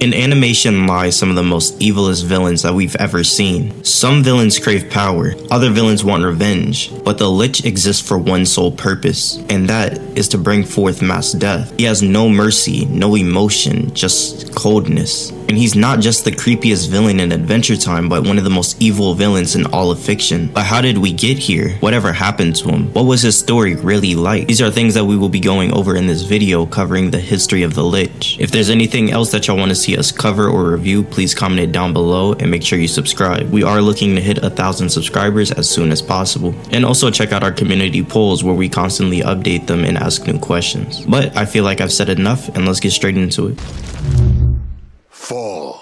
In animation lie some of the most evilest villains that we've ever seen. Some villains crave power, other villains want revenge, but the Lich exists for one sole purpose, and that is to bring forth mass death. He has no mercy, no emotion, just coldness. And he's not just the creepiest villain in Adventure Time, but one of the most evil villains in all of fiction. But how did we get here? Whatever happened to him? What was his story really like? These are things that we will be going over in this video covering the history of the Lich. If there's anything else that y'all want to see us cover or review, please comment it down below and make sure you subscribe. We are looking to hit 1,000 subscribers as soon as possible. And also check out our community polls where we constantly update them and ask new questions. But I feel like I've said enough, and let's get straight into it. Fall.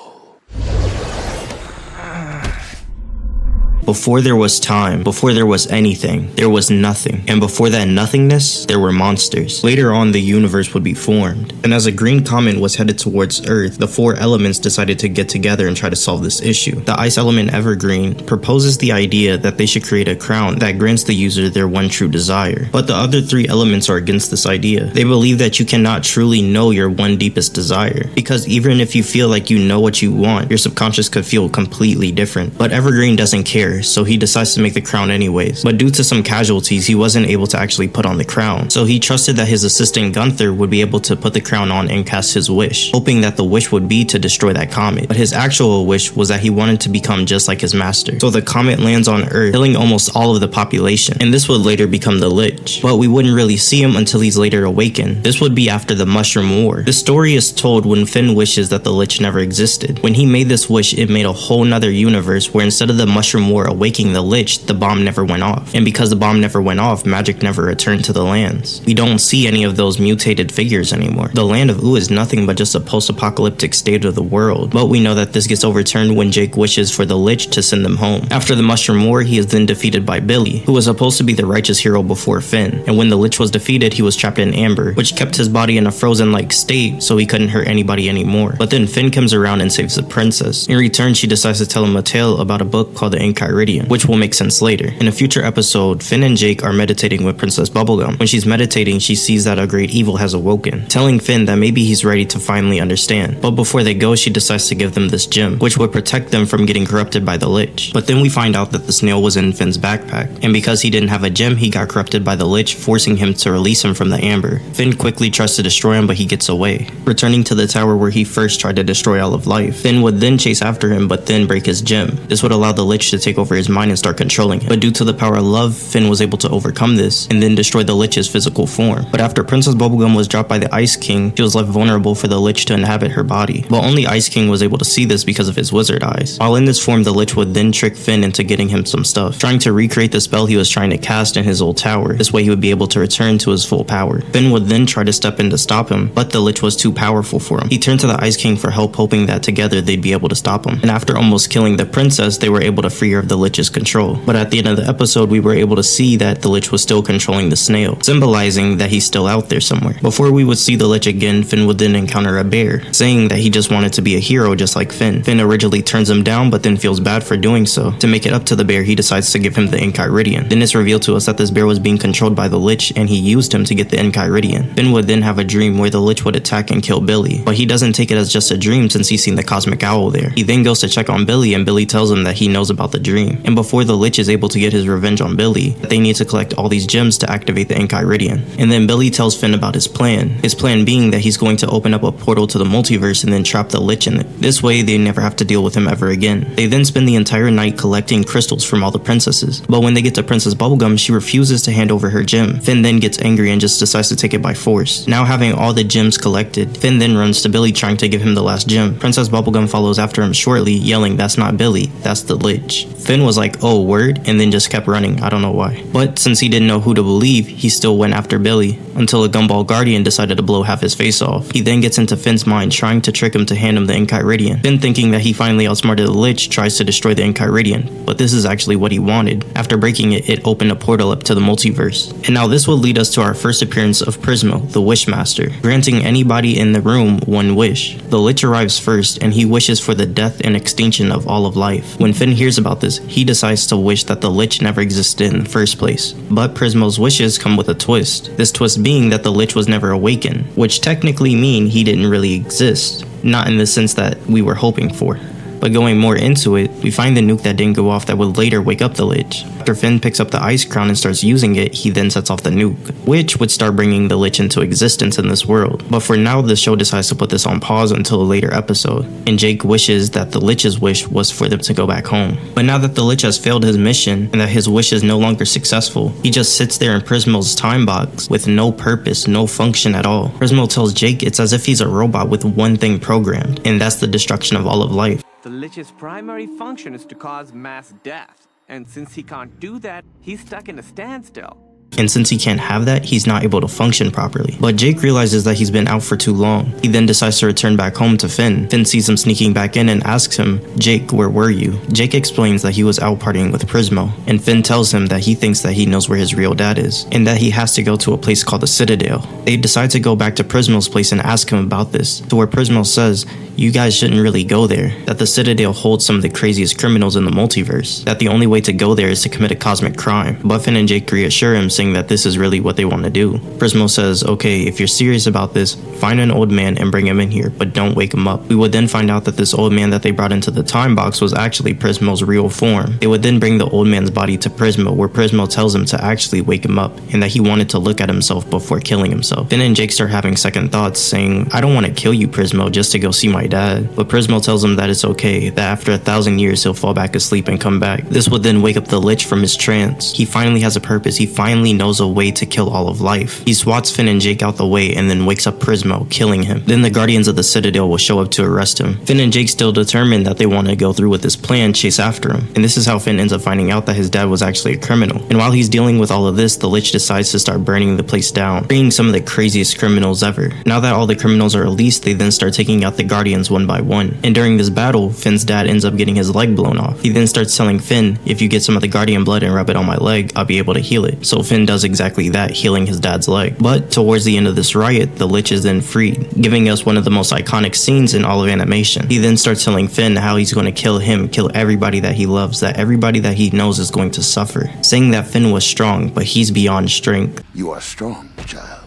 Before there was time, before there was anything, there was nothing. And before that nothingness, there were monsters. Later on, the universe would be formed. And as a green comet was headed towards Earth, the four elements decided to get together and try to solve this issue. The ice element Evergreen proposes the idea that they should create a crown that grants the user their one true desire. But the other three elements are against this idea. They believe that you cannot truly know your one deepest desire, because even if you feel like you know what you want, your subconscious could feel completely different. But Evergreen doesn't care, so he decides to make the crown anyways. But due to some casualties, he wasn't able to actually put on the crown. So he trusted that his assistant Gunther would be able to put the crown on and cast his wish, hoping that the wish would be to destroy that comet. But his actual wish was that he wanted to become just like his master. So the comet lands on Earth, killing almost all of the population. And this would later become the Lich. But we wouldn't really see him until he's later awakened. This would be after the Mushroom War. The story is told when Finn wishes that the Lich never existed. When he made this wish, it made a whole nother universe where instead of the Mushroom War awakening the Lich, the bomb never went off. And because the bomb never went off, magic never returned to the lands. We don't see any of those mutated figures anymore. The land of Oo is nothing but just a post-apocalyptic state of the world. But we know that this gets overturned when Jake wishes for the Lich to send them home. After the Mushroom War, he is then defeated by Billy, who was supposed to be the righteous hero before Finn. And when the Lich was defeated, he was trapped in amber, which kept his body in a frozen-like state so he couldn't hurt anybody anymore. But then Finn comes around and saves the princess. In return, she decides to tell him a tale about a book called the Enchiridion, which will make sense later. In a future episode, Finn and Jake are meditating with Princess Bubblegum. When she's meditating, she sees that a great evil has awoken, telling Finn that maybe he's ready to finally understand. But before they go, she decides to give them this gem, which would protect them from getting corrupted by the Lich. But then we find out that the snail was in Finn's backpack, and because he didn't have a gem, he got corrupted by the Lich, forcing him to release him from the amber. Finn quickly tries to destroy him, but he gets away, returning to the tower where he first tried to destroy all of life. Finn would then chase after him, but then break his gem. This would allow the Lich to take over his mind and start controlling him. But due to the power of love, Finn was able to overcome this and then destroy the Lich's physical form. But after Princess Bubblegum was dropped by the Ice King, she was left vulnerable for the Lich to inhabit her body. But only Ice King was able to see this because of his wizard eyes. While in this form, the Lich would then trick Finn into getting him some stuff, trying to recreate the spell he was trying to cast in his old tower. This way he would be able to return to his full power. Finn would then try to step in to stop him, but the Lich was too powerful for him. He turned to the Ice King for help, hoping that together they'd be able to stop him. And after almost killing the princess, they were able to free her of the Lich's control. But at the end of the episode, we were able to see that the Lich was still controlling the snail, symbolizing that he's still out there somewhere. Before we would see the Lich again, Finn would then encounter a bear, saying that he just wanted to be a hero just like Finn. Finn originally turns him down, but then feels bad for doing so. To make it up to the bear, he decides to give him the Enchiridion. Then it's revealed to us that this bear was being controlled by the Lich, and he used him to get the Enchiridion. Finn would then have a dream where the Lich would attack and kill Billy, but he doesn't take it as just a dream since he's seen the cosmic owl there. He then goes to check on Billy, and Billy tells him that he knows about the dream. And before the Lich is able to get his revenge on Billy, they need to collect all these gems to activate the Enchiridion. And then Billy tells Finn about his plan. His plan being that he's going to open up a portal to the multiverse and then trap the Lich in it. This way they never have to deal with him ever again. They then spend the entire night collecting crystals from all the princesses. But when they get to Princess Bubblegum, she refuses to hand over her gem. Finn then gets angry and just decides to take it by force. Now having all the gems collected, Finn then runs to Billy trying to give him the last gem. Princess Bubblegum follows after him shortly, yelling, "That's not Billy, that's the Lich." Finn was like, "Oh, word?" and then just kept running. I don't know why. But since he didn't know who to believe, he still went after Billy, until a Gumball Guardian decided to blow half his face off. He then gets into Finn's mind, trying to trick him to hand him the Enchiridion. Finn, thinking that he finally outsmarted the Lich, tries to destroy the Enchiridion, but this is actually what he wanted. After breaking it, it opened a portal up to the multiverse. And now this will lead us to our first appearance of Prismo, the Wishmaster, granting anybody in the room one wish. The Lich arrives first, and he wishes for the death and extinction of all of life. When Finn hears about this, says he decides to wish that the Lich never existed in the first place. But Prismo's wishes come with a twist. This twist being that the Lich was never awakened, which technically mean he didn't really exist. Not in the sense that we were hoping for. But going more into it, we find the nuke that didn't go off that would later wake up the Lich. After Finn picks up the ice crown and starts using it, he then sets off the nuke, which would start bringing the Lich into existence in this world. But for now, the show decides to put this on pause until a later episode, and Jake wishes that the Lich's wish was for them to go back home. But now that the Lich has failed his mission, and that his wish is no longer successful, he just sits there in Prismo's time box with no purpose, no function at all. Prismo tells Jake it's as if he's a robot with one thing programmed, and that's the destruction of all of life. The Lich's primary function is to cause mass death, and since he can't do that, he's stuck in a standstill. And since he can't have that, he's not able to function properly. But Jake realizes that he's been out for too long. He then decides to return back home to Finn. Finn sees him sneaking back in and asks him, "Jake, where were you?" Jake explains that he was out partying with Prismo, and Finn tells him that he thinks that he knows where his real dad is, and that he has to go to a place called the Citadel. They decide to go back to Prismo's place and ask him about this, to where Prismo says, "You guys shouldn't really go there, that the Citadel holds some of the craziest criminals in the multiverse, that the only way to go there is to commit a cosmic crime." But Finn and Jake reassure him, saying that this is really what they want to do. Prismo says, "Okay, if you're serious about this, find an old man and bring him in here, but don't wake him up." We would then find out that this old man that they brought into the time box was actually Prismo's real form. They would then bring the old man's body to Prismo, where Prismo tells him to actually wake him up, and that he wanted to look at himself before killing himself. Finn and Jake start having second thoughts, saying, "I don't want to kill you, Prismo, just to go see my dad." But Prismo tells him that it's okay, that after 1,000 years he'll fall back asleep and come back. This would then wake up the Lich from his trance. He finally has a purpose. He finally knows a way to kill all of life. He swats Finn and Jake out the way and then wakes up Prismo, killing him. Then the Guardians of the Citadel will show up to arrest him. Finn and Jake, still determined that they want to go through with this plan, chase after him. And this is how Finn ends up finding out that his dad was actually a criminal. And while he's dealing with all of this, the Lich decides to start burning the place down, freeing some of the craziest criminals ever. Now that all the criminals are released, they then start taking out the Guardians one by one. And during this battle, Finn's dad ends up getting his leg blown off. He then starts telling Finn, "If you get some of the Guardian blood and rub it on my leg, I'll be able to heal it." So Finn does exactly that, healing his dad's leg. But towards the end of this riot, the Lich is then freed, giving us one of the most iconic scenes in all of animation. He then starts telling Finn how he's going to kill him, kill everybody that he loves, that everybody that he knows is going to suffer, saying that Finn was strong, but he's beyond strength. "You are strong, child,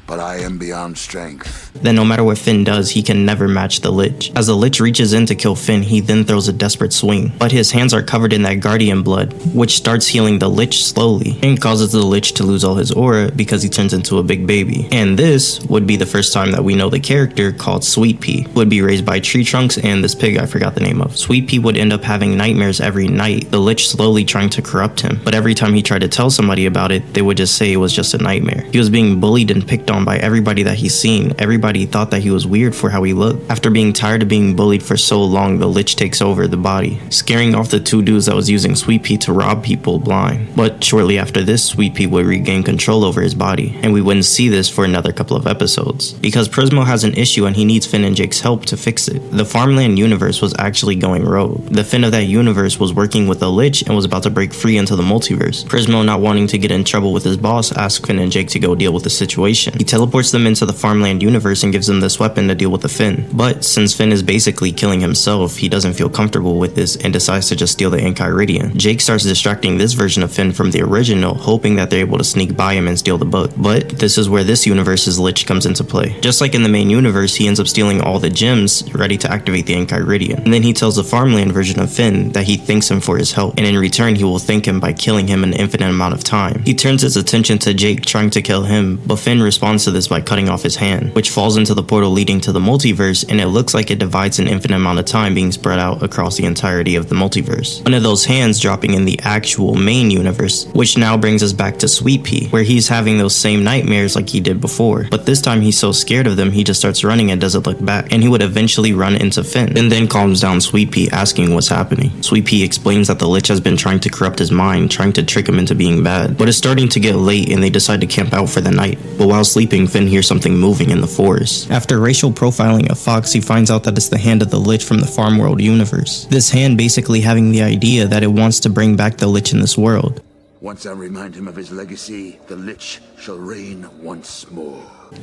but I am beyond strength." Then no matter what Finn does, he can never match the Lich. As the Lich reaches in to kill Finn, he then throws a desperate swing. But his hands are covered in that Guardian blood, which starts healing the Lich slowly, and causes the Lich to lose all his aura because he turns into a big baby. And this would be the first time that we know the character called Sweet Pea would be raised by tree trunks and this pig I forgot the name of. Sweet Pea would end up having nightmares every night, the Lich slowly trying to corrupt him. But every time he tried to tell somebody about it, they would just say it was just a nightmare. He was being bullied and picked on by everybody that he's seen. Everybody thought that he was weird for how he looked. After being tired of being bullied for so long, the Lich takes over the body, scaring off the two dudes that was using Sweet Pea to rob people blind. But shortly after this, Sweet Pea would regain control over his body, and we wouldn't see this for another couple of episodes, because Prismo has an issue and he needs Finn and Jake's help to fix it. The Farmland universe was actually going rogue. The Finn of that universe was working with the Lich and was about to break free into the multiverse. Prismo, not wanting to get in trouble with his boss, asks Finn and Jake to go deal with the situation. He teleports them into the Farmland universe and gives them this weapon to deal with the Finn. But since Finn is basically killing himself, he doesn't feel comfortable with this and decides to just steal the Enchiridion. Jake starts distracting this version of Finn from the original, hoping that they're able to sneak by him and steal the book. But this is where this universe's Lich comes into play. Just like in the main universe, he ends up stealing all the gems ready to activate the Enchiridion. And then he tells the Farmland version of Finn that he thanks him for his help, and in return he will thank him by killing him an infinite amount of time. He turns his attention to Jake trying to kill him, but Finn responds to this by cutting off his hand, which falls into the portal leading to the multiverse, and it looks like it divides an infinite amount of time being spread out across the entirety of the multiverse. One of those hands dropping in the actual main universe, which now brings us back to Sweet Pea, where he's having those same nightmares like he did before, but this time he's so scared of them he just starts running and doesn't look back, and he would eventually run into Finn, and then calms down Sweet Pea, asking what's happening. Sweet Pea explains that the Lich has been trying to corrupt his mind, trying to trick him into being bad, but it's starting to get late and they decide to camp out for the night. But while sleeping, Finn hears something moving in the forest. After racial profiling of Fox, he finds out that it's the hand of the Lich from the Farmworld universe. This hand basically having the idea that it wants to bring back the Lich in this world. "Once I remind him of his legacy, the Lich shall reign once more."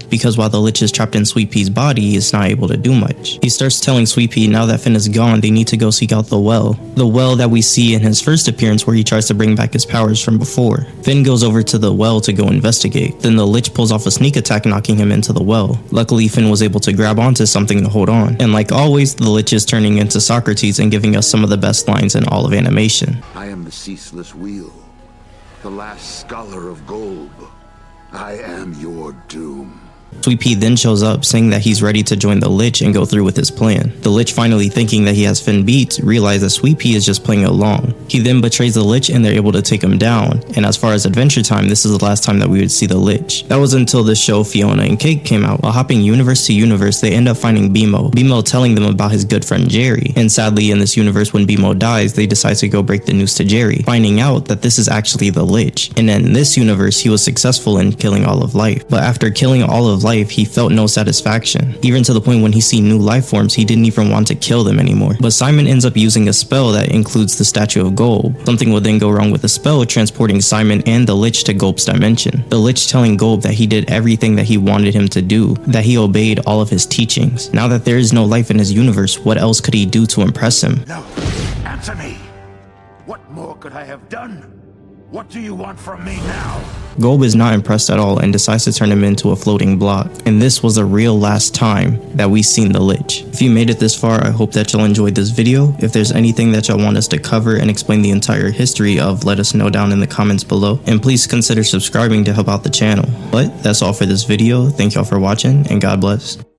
because while the Lich is trapped in Sweet Pea's body, he is not able to do much. He starts telling Sweet Pea now that Finn is gone, they need to go seek out the well. The well that we see in his first appearance where he tries to bring back his powers from before. Finn goes over to the well to go investigate. Then the Lich pulls off a sneak attack, knocking him into the well. Luckily, Finn was able to grab onto something to hold on. And like always, the Lich is turning into Socrates and giving us some of the best lines in all of animation. I am the ceaseless wheel, the last scholar of Golb. I am your doom. Sweet Pea then shows up, saying that he's ready to join the Lich and go through with his plan. The Lich, finally thinking that he has Finn beat, realizes that Sweet Pea is just playing along. He then betrays the Lich and they're able to take him down, and as far as Adventure Time, this is the last time that we would see the Lich. That was until the show Fiona and Cake came out. While hopping universe to universe, they end up finding Bimo telling them about his good friend Jerry, and sadly in this universe when Bimo dies, they decide to go break the news to Jerry, finding out that this is actually the Lich. And in this universe, he was successful in killing all of life, but after killing all of life, he felt no satisfaction, even to the point when he seen new life forms, he didn't even want to kill them anymore. But Simon ends up using a spell that includes the Statue of Golb. Something will then go wrong with the spell, transporting Simon and the Lich to Golb's dimension. The Lich telling Golb that he did everything that he wanted him to do, that he obeyed all of his teachings. Now that there is no life in his universe, what else could he do to impress him? No, answer me. What more could I have done? What do you want from me now? Golb is not impressed at all and decides to turn him into a floating block. And this was the real last time that we seen the Lich. If you made it this far, I hope that y'all enjoyed this video. If there's anything that y'all want us to cover and explain the entire history of, let us know down in the comments below. And please consider subscribing to help out the channel. But that's all for this video. Thank y'all for watching, and God bless.